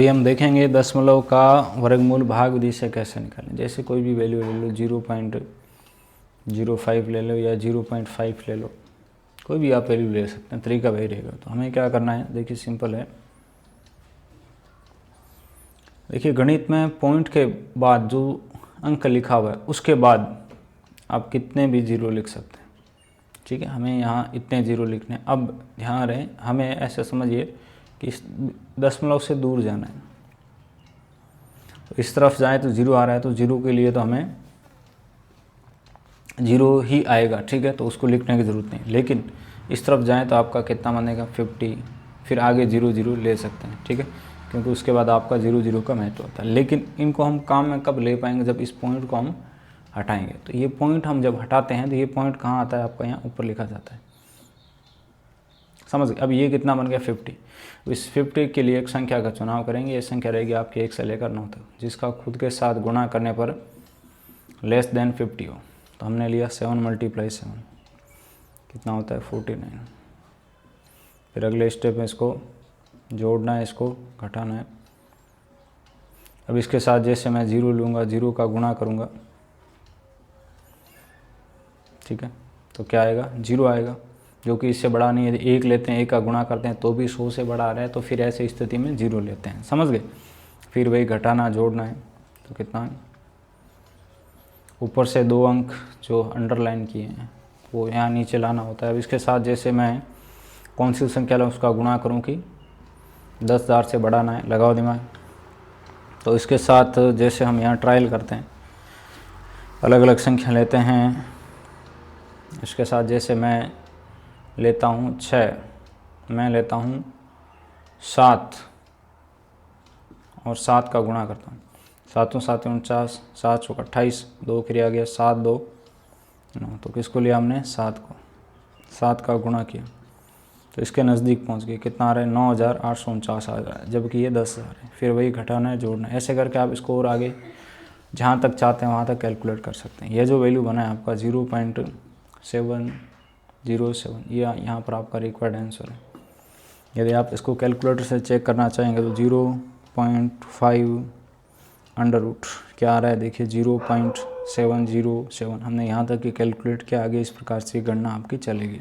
ये हम देखेंगे दशमलव का वर्गमूल भाग विधि से कैसे निकालें। जैसे कोई भी वैल्यू ले लो, 0.05 ले लो या 0.5 ले लो, कोई भी आप वैल्यू ले सकते हैं, तरीका वही रहेगा। तो हमें क्या करना है, देखिए सिंपल है। देखिए गणित में पॉइंट के बाद जो अंक लिखा हुआ है उसके बाद आप कितने भी जीरो लिख सकते हैं, ठीक है। हमें यहाँ इतने जीरो लिखने हैं। अब ध्यान रहे, हमें ऐसे समझिए कि इस दशमलव से दूर जाना है। तो इस तरफ जाए तो जीरो आ रहा है, तो जीरो के लिए तो हमें जीरो ही आएगा, ठीक है, तो उसको लिखने की ज़रूरत नहीं। लेकिन इस तरफ जाएं तो आपका कितना बनेगा, 50, फिर आगे 0 0 ले सकते हैं, ठीक है, क्योंकि उसके बाद आपका 0 0 का महत्व होता है। लेकिन इनको हम काम में कब ले पाएंगे, जब इस पॉइंट को हम हटाएंगे। तो ये पॉइंट हम जब हटाते हैं तो ये पॉइंट कहाँ आता है, आपका यहाँ ऊपर लिखा जाता है, समझ गए। अब ये कितना बन गया, 50। इस 50 के लिए एक संख्या का चुनाव करेंगे। ये संख्या रहेगी आपकी 1 से लेकर 9 तक, जिसका खुद के साथ गुणा करने पर लेस देन 50 हो। तो हमने लिया 7 × 7, कितना होता है, 49। फिर अगले स्टेप में इसको जोड़ना है, इसको घटाना है। अब इसके साथ जैसे मैं 0 लूँगा, 0 का गुणा करूँगा, ठीक है, तो क्या आएगा, 0 आएगा, जो कि इससे बड़ा नहीं है। 1 लेते हैं, 1 का गुणा करते हैं तो भी 100 से बड़ा आ रहा है, तो फिर ऐसी स्थिति में 0 लेते हैं, समझ गए। फिर वही घटाना जोड़ना है, तो कितना है, ऊपर से 2 अंक जो अंडरलाइन किए हैं वो यहाँ नीचे लाना होता है। अब इसके साथ जैसे मैं कौन सी संख्या लूँ उसका गुणा करूँ कि 10,000 से बढ़ाना है, लगाओ दिमाग। तो इसके साथ जैसे हम यहाँ ट्रायल करते हैं, अलग अलग संख्या लेते हैं। इसके साथ जैसे मैं लेता हूँ 6, मैं लेता हूँ 7 और 7 का गुणा करता हूँ। 7 7 49, 7 × 28, 2 फिर आ गया 7 2 9। तो किसको लिया हमने, 7 को, 7 का गुणा किया तो इसके नज़दीक पहुँच गए। कितना आ रहा है, 9,849 आ रहा है, जबकि ये 10,000 है। फिर वही घटाना है, जोड़ना है। ऐसे करके आप इसको और आगे जहाँ तक चाहते हैं वहाँ तक कैलकुलेट कर सकते हैं। ये जो वैल्यू बना है आपका 0.707, ये यहाँ पर आपका रिक्वायर्ड आंसर है। यदि आप इसको कैलकुलेटर से चेक करना चाहेंगे तो 0.5 √ क्या आ रहा है, देखिए 0.707। हमने यहाँ तक कि कैलकुलेट किया, आगे इस प्रकार से गणना आपकी चलेगी।